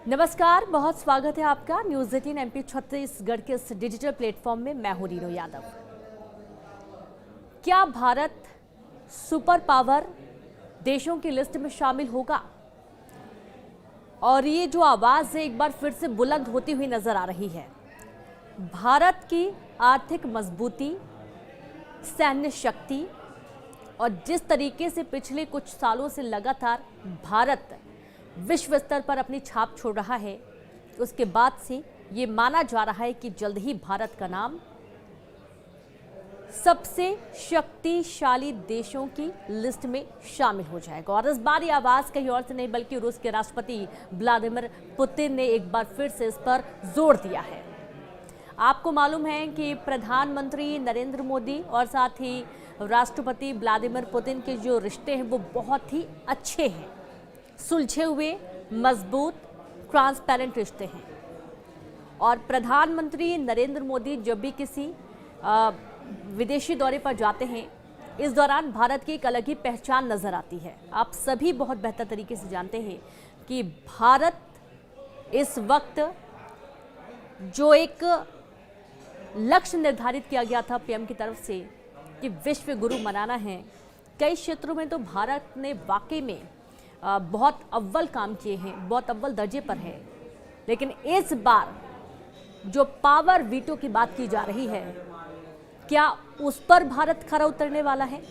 नमस्कार, बहुत स्वागत है आपका न्यूज़ 18 एमपी छत्तीसगढ़ के इस डिजिटल प्लेटफॉर्म में। मैं हूं रीनो यादव। क्या भारत सुपर पावर देशों की लिस्ट में शामिल होगा? और ये जो आवाज़ है एक बार फिर से बुलंद होती हुई नजर आ रही है। भारत की आर्थिक मजबूती, सैन्य शक्ति और जिस तरीके से पिछले कुछ सालों से लगातार भारत विश्व स्तर पर अपनी छाप छोड़ रहा है, उसके बाद से ये माना जा रहा है कि जल्द ही भारत का नाम सबसे शक्तिशाली देशों की लिस्ट में शामिल हो जाएगा। और इस बार ये आवाज़ कहीं और से नहीं बल्कि रूस के राष्ट्रपति व्लादिमीर पुतिन ने एक बार फिर से इस पर जोर दिया है। आपको मालूम है कि प्रधानमंत्री नरेंद्र मोदी और साथ ही राष्ट्रपति व्लादिमीर पुतिन के जो रिश्ते हैं वो बहुत ही अच्छे हैं, सुलझे हुए, मजबूत, ट्रांसपेरेंट रिश्ते हैं। और प्रधानमंत्री नरेंद्र मोदी जब भी किसी विदेशी दौरे पर जाते हैं, इस दौरान भारत की एक अलग ही पहचान नजर आती है। आप सभी बहुत बेहतर तरीके से जानते हैं कि भारत इस वक्त जो एक लक्ष्य निर्धारित किया गया था पीएम की तरफ से कि विश्व गुरु बनाना है, कई क्षेत्रों में तो भारत ने वाकई में बहुत अव्वल काम किए हैं, बहुत अव्वल दर्जे पर है। लेकिन इस बार जो पावर वीटो की बात की जा रही है, क्या उस पर भारत खरा उतरने वाला है?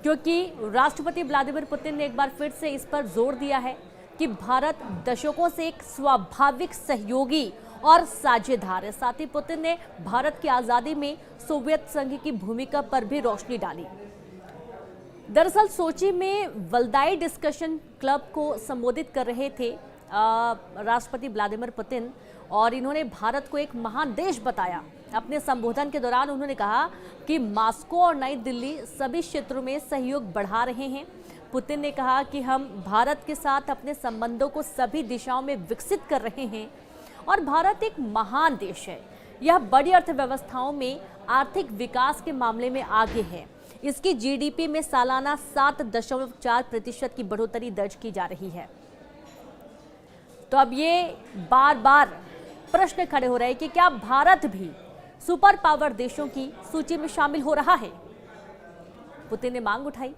क्योंकि राष्ट्रपति व्लादिमीर पुतिन ने एक बार फिर से इस पर जोर दिया है कि भारत दशकों से एक स्वाभाविक सहयोगी और साझेदार है। साथ ही पुतिन ने भारत की आज़ादी में सोवियत संघ की भूमिका पर भी रोशनी डाली। दरअसल सोची में वल्दाई डिस्कशन क्लब को संबोधित कर रहे थे राष्ट्रपति व्लादिमीर पुतिन, और इन्होंने भारत को एक महान देश बताया। अपने संबोधन के दौरान उन्होंने कहा कि मॉस्को और नई दिल्ली सभी क्षेत्रों में सहयोग बढ़ा रहे हैं। पुतिन ने कहा कि हम भारत के साथ अपने संबंधों को सभी दिशाओं में विकसित कर रहे हैं और भारत एक महान देश है। यह बड़ी अर्थव्यवस्थाओं में आर्थिक विकास के मामले में आगे है। इसकी जीडीपी में सालाना 7.4% की बढ़ोतरी दर्ज की जा रही है। तो अब ये बार बार प्रश्न खड़े हो रहे हैं कि क्या भारत भी सुपर पावर देशों की सूची में शामिल हो रहा है? पुतिन ने मांग उठाई,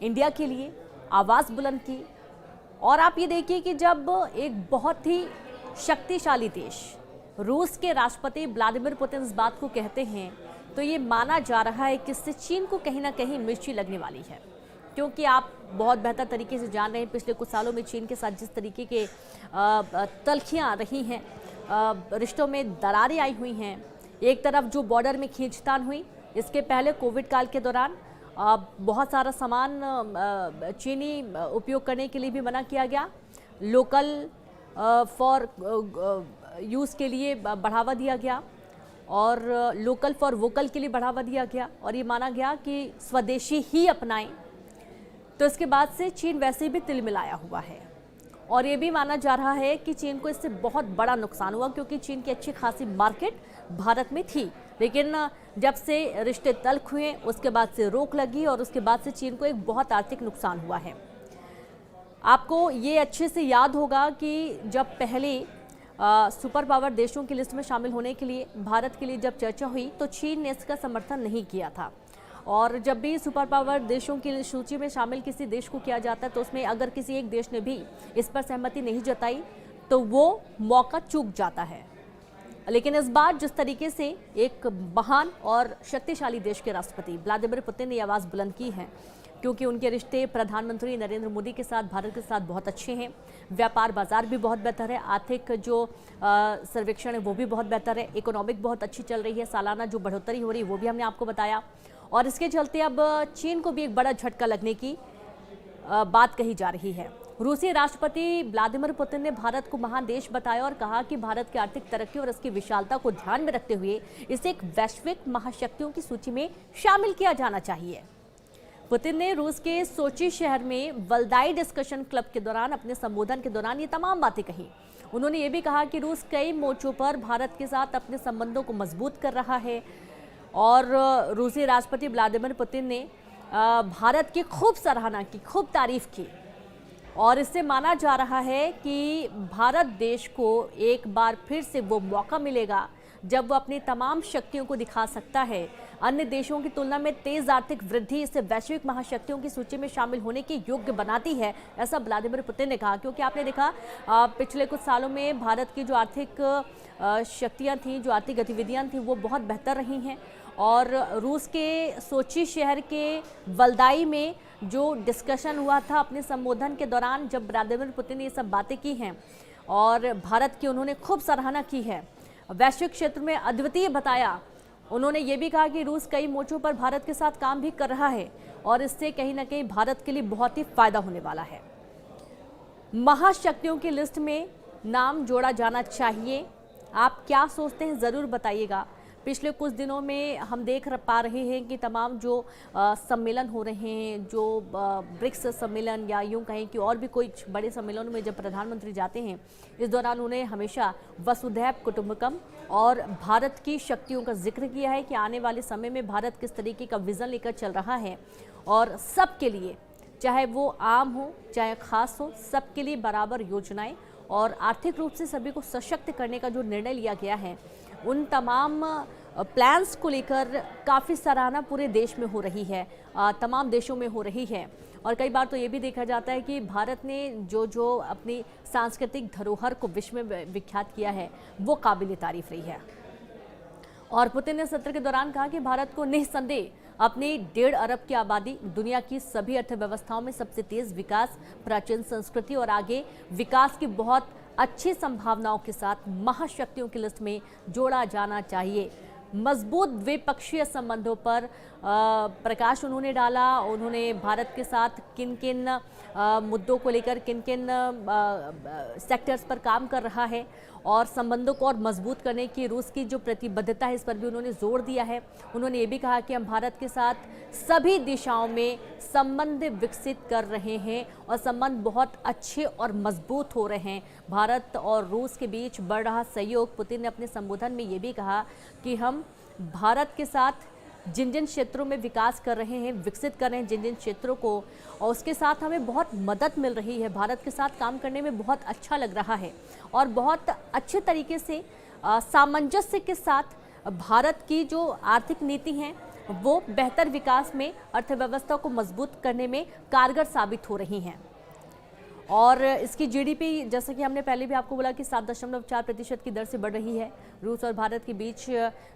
इंडिया के लिए आवाज बुलंद की। और आप ये देखिए कि जब एक बहुत ही शक्तिशाली देश रूस के राष्ट्रपति व्लादिमीर पुतिन इस बात को कहते हैं, तो ये माना जा रहा है कि इससे चीन को कहीं ना कहीं मिर्ची लगने वाली है। क्योंकि आप बहुत बेहतर तरीके से जान रहे हैं पिछले कुछ सालों में चीन के साथ जिस तरीके के तल्खियाँ रही हैं, रिश्तों में दरारें आई हुई हैं। एक तरफ जो बॉर्डर में खींचतान हुई, इसके पहले कोविड काल के दौरान बहुत सारा सामान चीनी उपयोग करने के लिए भी मना किया गया। लोकल फॉर यूज़ के लिए बढ़ावा दिया गया और लोकल फॉर वोकल के लिए बढ़ावा दिया गया, और ये माना गया कि स्वदेशी ही अपनाएं। तो इसके बाद से चीन वैसे भी तिलमिलाया हुआ है, और ये भी माना जा रहा है कि चीन को इससे बहुत बड़ा नुकसान हुआ, क्योंकि चीन की अच्छी खासी मार्केट भारत में थी। लेकिन जब से रिश्ते तल्ख हुए उसके बाद से रोक लगी और उसके बाद से चीन को एक बहुत आर्थिक नुकसान हुआ है। आपको ये अच्छे से याद होगा कि जब पहले सुपर पावर देशों की लिस्ट में शामिल होने के लिए भारत के लिए जब चर्चा हुई तो चीन ने इसका समर्थन नहीं किया था। और जब भी सुपर पावर देशों की सूची में शामिल किसी देश को किया जाता है तो उसमें अगर किसी एक देश ने भी इस पर सहमति नहीं जताई तो वो मौका चूक जाता है। लेकिन इस बार जिस तरीके से एक महान और शक्तिशाली देश के राष्ट्रपति व्लादिमीर पुतिन ने आवाज़ बुलंद की है, क्योंकि उनके रिश्ते प्रधानमंत्री नरेंद्र मोदी के साथ, भारत के साथ बहुत अच्छे हैं। व्यापार बाजार भी बहुत बेहतर है, आर्थिक जो सर्वेक्षण है वो भी बहुत बेहतर है, इकोनॉमिक बहुत अच्छी चल रही है, सालाना जो बढ़ोतरी हो रही है वो भी हमने आपको बताया। और इसके चलते अब चीन को भी एक बड़ा झटका लगने की बात कही जा रही है। रूसी राष्ट्रपति व्लादिमीर पुतिन ने भारत को महान देश बताया और कहा कि भारत की आर्थिक तरक्की और इसकी विशालता को ध्यान में रखते हुए इसे एक वैश्विक महाशक्तियों की सूची में शामिल किया जाना चाहिए। पुतिन ने रूस के सोची शहर में वल्दाई डिस्कशन क्लब के दौरान अपने संबोधन के दौरान ये तमाम बातें कही। उन्होंने ये भी कहा कि रूस कई मोर्चों पर भारत के साथ अपने संबंधों को मजबूत कर रहा है, और रूसी राष्ट्रपति व्लादिमीर पुतिन ने भारत की खूब सराहना की, खूब तारीफ की। और इससे माना जा रहा है कि भारत देश को एक बार फिर से वो मौका मिलेगा जब वो अपनी तमाम शक्तियों को दिखा सकता है। अन्य देशों की तुलना में तेज आर्थिक वृद्धि इसे वैश्विक महाशक्तियों की सूची में शामिल होने के योग्य बनाती है, ऐसा व्लादिमीर पुतिन ने कहा। क्योंकि आपने देखा पिछले कुछ सालों में भारत की जो आर्थिक शक्तियां थीं, जो आर्थिक गतिविधियां थीं, वो बहुत बेहतर रही हैं। और रूस के सोची शहर के वल्दाई में जो डिस्कशन हुआ था अपने संबोधन के दौरान, जब व्लादिमीर पुतिन ने ये सब बातें की हैं और भारत की उन्होंने खूब सराहना की है, वैश्विक क्षेत्र में अद्वितीय बताया। उन्होंने ये भी कहा कि रूस कई मोर्चों पर भारत के साथ काम भी कर रहा है और इससे कहीं ना कहीं भारत के लिए बहुत ही फायदा होने वाला है। महाशक्तियों की लिस्ट में नाम जोड़ा जाना चाहिए। आप क्या सोचते हैं, ज़रूर बताइएगा। पिछले कुछ दिनों में हम देख पा रहे हैं कि तमाम जो सम्मेलन हो रहे हैं, जो ब्रिक्स सम्मेलन या यूं कहें कि और भी कोई बड़े सम्मेलनों में जब प्रधानमंत्री जाते हैं, इस दौरान उन्हें हमेशा वसुधैव कुटुंबकम और भारत की शक्तियों का जिक्र किया है कि आने वाले समय में भारत किस तरीके का विज़न लेकर चल रहा है और सबके लिए, चाहे वो आम हो चाहे खास हो, सबके लिए बराबर योजनाएं और आर्थिक रूप से सभी को सशक्त करने का जो निर्णय लिया गया है, उन तमाम प्लान्स को लेकर काफ़ी सराहना पूरे देश में हो रही है, तमाम देशों में हो रही है। और कई बार तो ये भी देखा जाता है कि भारत ने जो अपनी सांस्कृतिक धरोहर को विश्व में विख्यात किया है, वो काबिल तारीफ रही है। और पुतिन ने सत्र के दौरान कहा कि भारत को निस्संदेह अपनी 1.5 अरब की आबादी, दुनिया की सभी अर्थव्यवस्थाओं में सबसे तेज विकास, प्राचीन संस्कृति और आगे विकास की बहुत अच्छी संभावनाओं के साथ महाशक्तियों की लिस्ट में जोड़ा जाना चाहिए। मजबूत द्विपक्षीय संबंधों पर प्रकाश उन्होंने डाला। उन्होंने भारत के साथ किन किन मुद्दों को लेकर, किन किन सेक्टर्स पर काम कर रहा है और संबंधों को और मजबूत करने की रूस की जो प्रतिबद्धता है, इस पर भी उन्होंने जोर दिया है। उन्होंने ये भी कहा कि हम भारत के साथ सभी दिशाओं में संबंध विकसित कर रहे हैं और संबंध बहुत अच्छे और मजबूत हो रहे हैं। भारत और रूस के बीच बढ़ रहा सहयोग, पुतिन ने अपने संबोधन में ये भी कहा कि हम भारत के साथ जिन जिन क्षेत्रों में विकास कर रहे हैं, विकसित कर रहे हैं जिन जिन क्षेत्रों को, और उसके साथ हमें बहुत मदद मिल रही है। भारत के साथ काम करने में बहुत अच्छा लग रहा है और बहुत अच्छे तरीके से सामंजस्य के साथ भारत की जो आर्थिक नीति हैं वो बेहतर विकास में, अर्थव्यवस्था को मजबूत करने में कारगर साबित हो रही हैं। और इसकी जीडीपी, जैसा कि हमने पहले भी आपको बोला कि 7.4% की दर से बढ़ रही है। रूस और भारत के बीच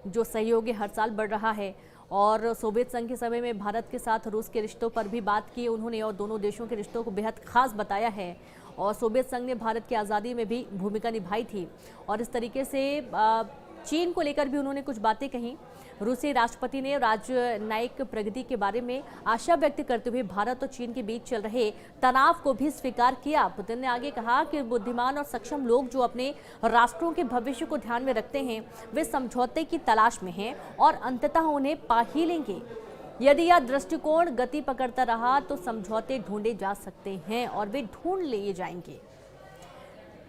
जो सहयोग है हर साल बढ़ रहा है। और सोवियत संघ के समय में भारत के साथ रूस के रिश्तों पर भी बात की उन्होंने और दोनों देशों के रिश्तों को बेहद खास बताया है। और सोवियत संघ ने भारत की आज़ादी में भी भूमिका निभाई थी। और इस तरीके से चीन को लेकर भी उन्होंने कुछ बातें कहीं। रूसी राष्ट्रपति ने राजनयिक प्रगति के बारे में आशा व्यक्त करते हुए भारत और चीन के बीच चल रहे तनाव को भी स्वीकार किया। पुतिन ने आगे कहा कि बुद्धिमान और सक्षम लोग जो अपने राष्ट्रों के भविष्य को ध्यान में रखते हैं, वे समझौते की तलाश में हैं और अंततः उन्हें पा ही लेंगे। यदि यह दृष्टिकोण गति पकड़ता रहा तो समझौते ढूंढे जा सकते हैं और वे ढूंढ लिए जाएंगे।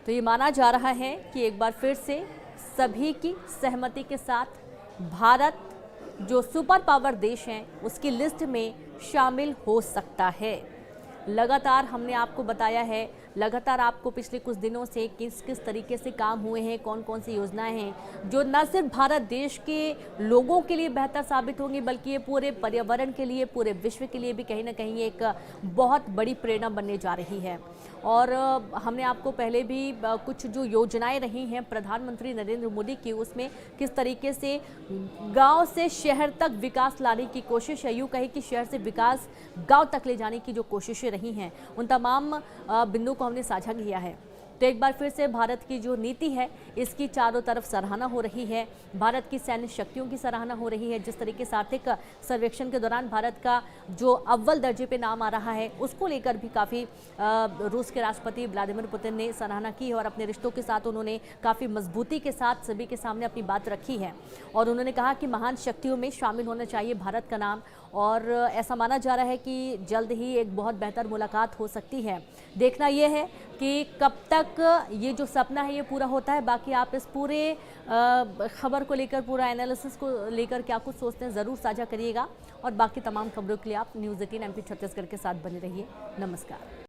तो ये माना जा रहा है कि एक बार फिर से सभी की सहमति के साथ भारत जो सुपर पावर देश हैं उसकी लिस्ट में शामिल हो सकता है। लगातार हमने आपको बताया है, लगातार आपको पिछले कुछ दिनों से किस किस तरीके से काम हुए हैं, कौन कौन सी योजनाएं हैं जो न सिर्फ भारत देश के लोगों के लिए बेहतर साबित होंगी, बल्कि ये पूरे पर्यावरण के लिए, पूरे विश्व के लिए भी कहीं ना कहीं एक बहुत बड़ी प्रेरणा बनने जा रही है। और हमने आपको पहले भी कुछ जो योजनाएं रही हैं प्रधानमंत्री नरेंद्र मोदी की, उसमें किस तरीके से गांव से शहर तक विकास लाने की कोशिश है, यूँ कहे कि शहर से विकास गांव तक ले जाने की जो कोशिशें रही हैं, उन तमाम बिंदु को हमने साझा किया है। तो एक बार फिर से भारत की जो नीति है इसकी चारों तरफ सराहना हो रही है। भारत की सैन्य शक्तियों की सराहना हो रही है। जिस तरीके से आर्थिक सर्वेक्षण के दौरान भारत का जो अव्वल दर्जे पे नाम आ रहा है, उसको लेकर भी काफ़ी रूस के राष्ट्रपति व्लादिमीर पुतिन ने सराहना की और अपने रिश्तों के साथ उन्होंने काफ़ी मजबूती के साथ सभी के सामने अपनी बात रखी है। और उन्होंने कहा कि महान शक्तियों में शामिल होना चाहिए भारत का नाम। और ऐसा माना जा रहा है कि जल्द ही एक बहुत बेहतर मुलाकात हो सकती है। देखना यह है कि कब तक ये जो सपना है ये पूरा होता है। बाकी आप इस पूरे खबर को लेकर, पूरा एनालिसिस को लेकर क्या कुछ सोचते हैं, ज़रूर साझा करिएगा। और बाकी तमाम खबरों के लिए आप न्यूज़ 18 MP छत्तीसगढ़ के साथ बने रहिए। नमस्कार।